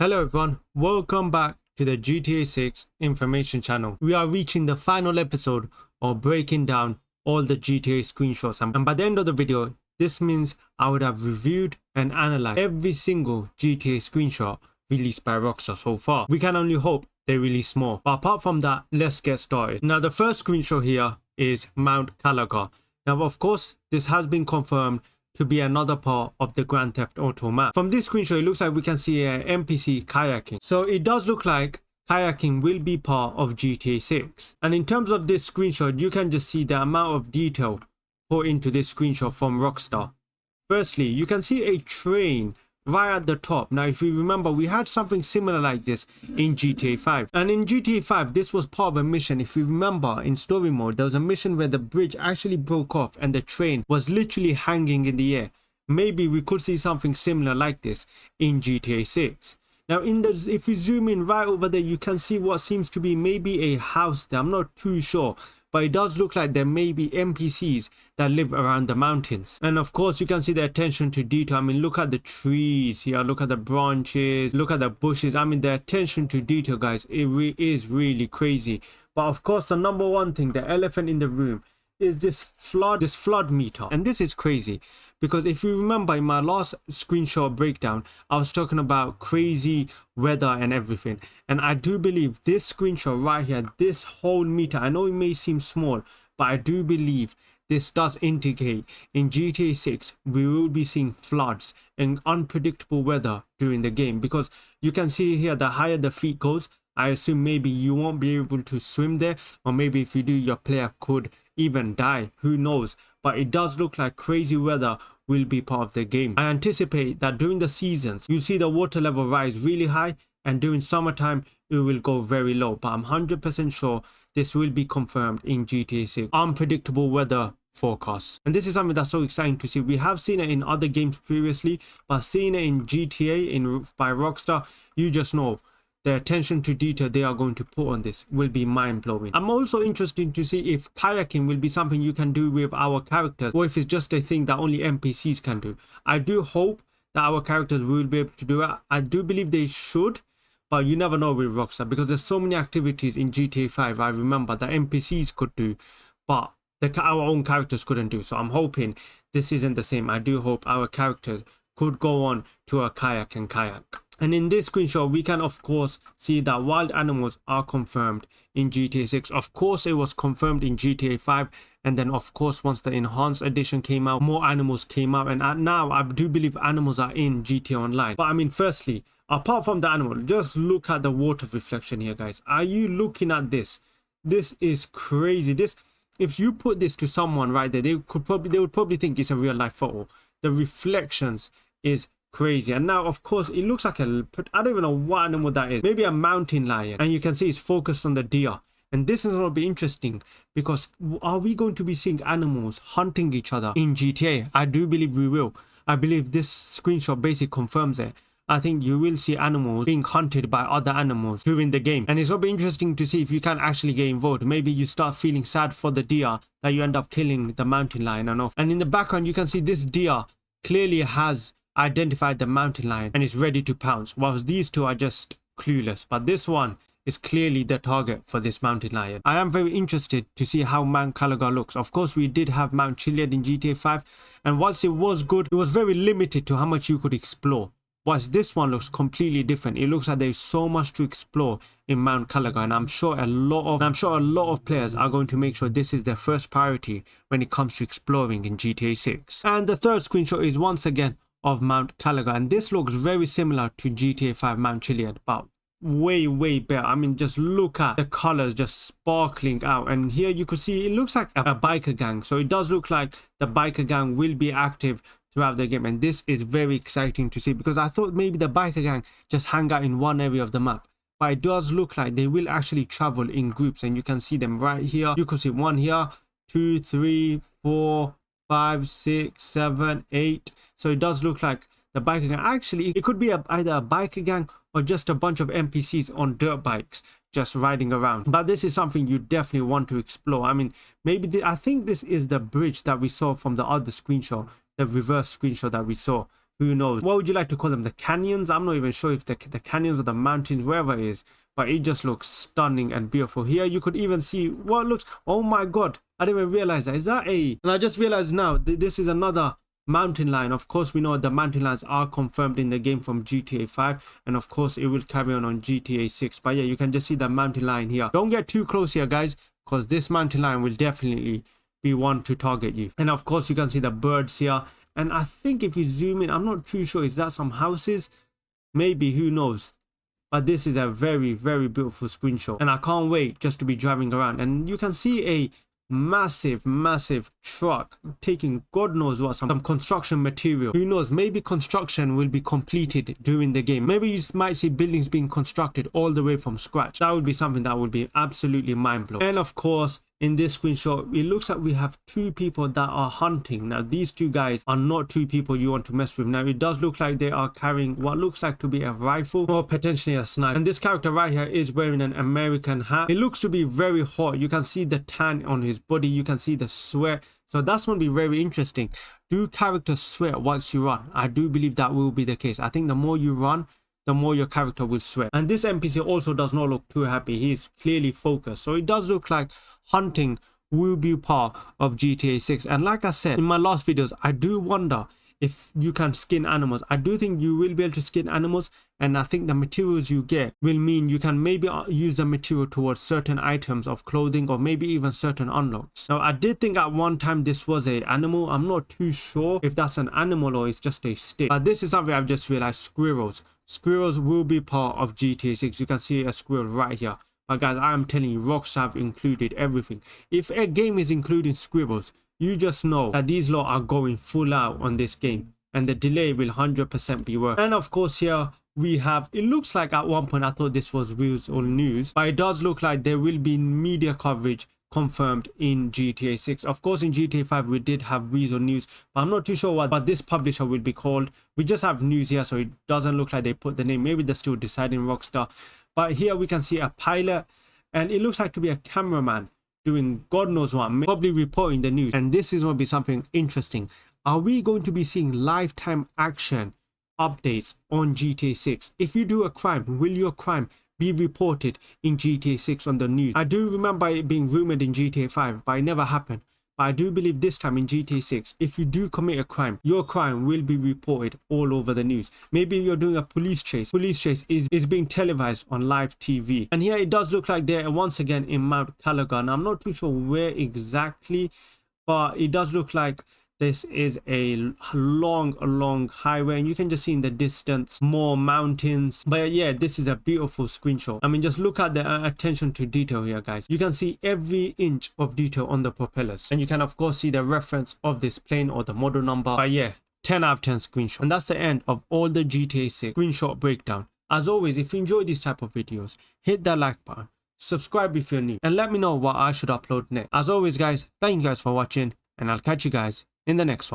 Hello everyone, welcome back to the GTA 6 information channel. We are reaching the final episode of breaking down all the GTA screenshots, and by the end of the video, this means I would have reviewed and analyzed every single GTA screenshot released by Rockstar so far. We can only hope they release more, but apart from that, let's get started. Now the first screenshot here is Mount Caligar. Now of course, this has been confirmed to be another part of the Grand Theft Auto map. From this screenshot, it looks like we can see an NPC kayaking. So it does look like kayaking will be part of GTA 6. And in terms of this screenshot, you can just see the amount of detail put into this screenshot from Rockstar. Firstly, you can see a train right at the top. Now, if you remember, we had something similar like this in GTA 5. And in GTA 5, this was part of a mission. If you remember, in story mode, there was a mission where the bridge actually broke off and the train was literally hanging in the air. Maybe we could see something similar like this in GTA 6. Now, if you zoom in right over there, you can see what seems to be maybe a house there. I'm not too sure, but it does look like there may be NPCs that live around the mountains. And of course, you can see the attention to detail. I mean, look at the trees here, look at the branches, look at the bushes. I mean, the attention to detail, guys, it is really crazy. But of course, the number one thing, the elephant in the room, is this flood meter. And this is crazy because if you remember in my last screenshot breakdown, I was talking about crazy weather and everything, and I do believe this screenshot right here, this whole meter, I know it may seem small, but I do believe this does indicate in GTA 6 we will be seeing floods and unpredictable weather during the game, because you can see here the higher the feet goes, I assume maybe you won't be able to swim there, or maybe if you do, your player could even die, who knows. But it does look like crazy weather will be part of the game. I anticipate that during the seasons you'll see the water level rise really high, and during summertime it will go very low. But I'm 100% sure this will be confirmed in GTA 6 unpredictable weather forecasts. And this is something that's so exciting to see. We have seen it in other games previously, but seeing it in GTA by Rockstar, you just know the attention to detail they are going to put on this will be mind-blowing. I'm also interested to see if kayaking will be something you can do with our characters, or if it's just a thing that only NPCs can do. I do hope that our characters will be able to do it. I do believe they should, but you never know with Rockstar, because there's so many activities in GTA 5 I remember that NPCs could do, but our own characters couldn't do. So I'm hoping this isn't the same. I do hope our characters could go on to a kayak and kayak. And in this screenshot, we can of course see that wild animals are confirmed in GTA 6. Of course, it was confirmed in GTA 5. And then of course, once the enhanced edition came out, more animals came out. And now I do believe animals are in GTA Online. But I mean, firstly, apart from the animal, just look at the water reflection here, guys. Are you looking at this? This is crazy. This, if you put this to someone right there, they would probably think it's a real life photo. The reflections is crazy. And now of course it looks like I don't even know what animal that is, maybe a mountain lion, and you can see it's focused on the deer. And this is going to be interesting, because are we going to be seeing animals hunting each other in GTA? I do believe we will. I believe this screenshot basically confirms it. I think you will see animals being hunted by other animals during the game, and it's going to be interesting to see if you can actually get involved. Maybe you start feeling sad for the deer that you end up killing the mountain lion and off. And in the background you can see this deer clearly has identified the mountain lion and is ready to pounce, whilst these two are just clueless. But this one is clearly the target for this mountain lion. I am very interested to see how Mount Caligar looks. Of course, we did have Mount Chiliad in GTA 5, and whilst it was good, it was very limited to how much you could explore. Whilst this one looks completely different. It looks like there's so much to explore in Mount Caligar, and I'm sure a lot of players are going to make sure this is their first priority when it comes to exploring in GTA 6. And the third screenshot is once again of Mount Caligar, and this looks very similar to GTA 5 Mount Chiliad, but way better. I mean, just look at the colors just sparkling out, and here you could see it looks like a biker gang. So it does look like the biker gang will be active throughout the game, and this is very exciting to see, because I thought maybe the biker gang just hang out in one area of the map, but it does look like they will actually travel in groups, and you can see them right here. You can see 1 here, 2, 3, 4, 5, 6, 7, 8. So it does look like the biker gang. Actually, it could be either a biker gang or just a bunch of NPCs on dirt bikes just riding around. But this is something you definitely want to explore. I mean, maybe I think this is the bridge that we saw from the other screenshot, the reverse screenshot that we saw. who knows? What would you like to call them? The canyons? I'm not even sure if the canyons or the mountains, wherever it is. But it just looks stunning and beautiful. Here you could even see what looks... Oh my god. I didn't even realize that. Is that a... And I just realized now, this is another mountain line. Of course, we know the mountain lines are confirmed in the game from GTA 5. And of course, it will carry on GTA 6. But yeah, you can just see the mountain line here. Don't get too close here, guys. Because this mountain line will definitely be one to target you. And of course, you can see the birds here. And I think if you zoom in, I'm not too sure. Is that some houses? Maybe, who knows? But this is a very, very beautiful screenshot. And I can't wait just to be driving around. And you can see a massive truck taking God knows what, some construction material. Who knows? Maybe construction will be completed during the game. Maybe you might see buildings being constructed all the way from scratch. That would be something that would be absolutely mind-blowing. And of course, in this screenshot, it looks like we have two people that are hunting. Now, these two guys are not two people you want to mess with. Now, it does look like they are carrying what looks like to be a rifle or potentially a sniper. And this character right here is wearing an American hat. It looks to be very hot. You can see the tan on his body. You can see the sweat. So that's going to be very interesting. Do characters sweat once you run? I do believe that will be the case. I think the more you run, the more your character will sweat. And this NPC also does not look too happy. He's clearly focused. So it does look like hunting will be part of GTA 6. And like I said in my last videos, I do wonder if you can skin animals. I do think you will be able to skin animals, and I think the materials you get will mean you can maybe use the material towards certain items of clothing or maybe even certain unlocks. Now, I did think at one time this was an animal. I'm not too sure if that's an animal or it's just a stick. But this is something I've just realized: squirrels. Squirrels will be part of GTA 6. You can see a squirrel right here. But guys, I am telling you, Rockstar have included everything. If a game is including squirrels, you just know that these lot are going full out on this game, and the delay will 100% be worth it. And of course, here we have, it looks like at one point I thought this was Wheels on News, but it does look like there will be media coverage confirmed in GTA 6. Of course, in GTA 5 we did have Wheels on News, but I'm not too sure what this publisher will be called. We just have news here, so it doesn't look like they put the name. Maybe they're still deciding, Rockstar. But here we can see a pilot, and it looks like to be a cameraman doing God knows what, probably reporting the news. And this is going to be something interesting. Are we going to be seeing lifetime action updates on GTA 6? If you do a crime, will your crime be reported in GTA 6 on the news? I do remember it being rumored in GTA 5, but it never happened. But I do believe this time in GTA 6, if you do commit a crime, your crime will be reported all over the news. Maybe you're doing a police chase. Police chase is being televised on live TV. And here it does look like they're once again in Mount Calagan. I'm not too sure where exactly, but it does look like this is a long highway, and you can just see in the distance more mountains. But yeah, this is a beautiful screenshot. I mean, just look at the attention to detail here, guys. You can see every inch of detail on the propellers, and you can of course see the reference of this plane or the model number. But yeah, 10 out of 10 screenshot. And that's the end of all the GTA 6 screenshot breakdown. As always, if you enjoy these type of videos, hit that like button, subscribe if you're new, and let me know what I should upload next. As always, guys, thank you guys for watching, and I'll catch you guys in the next one.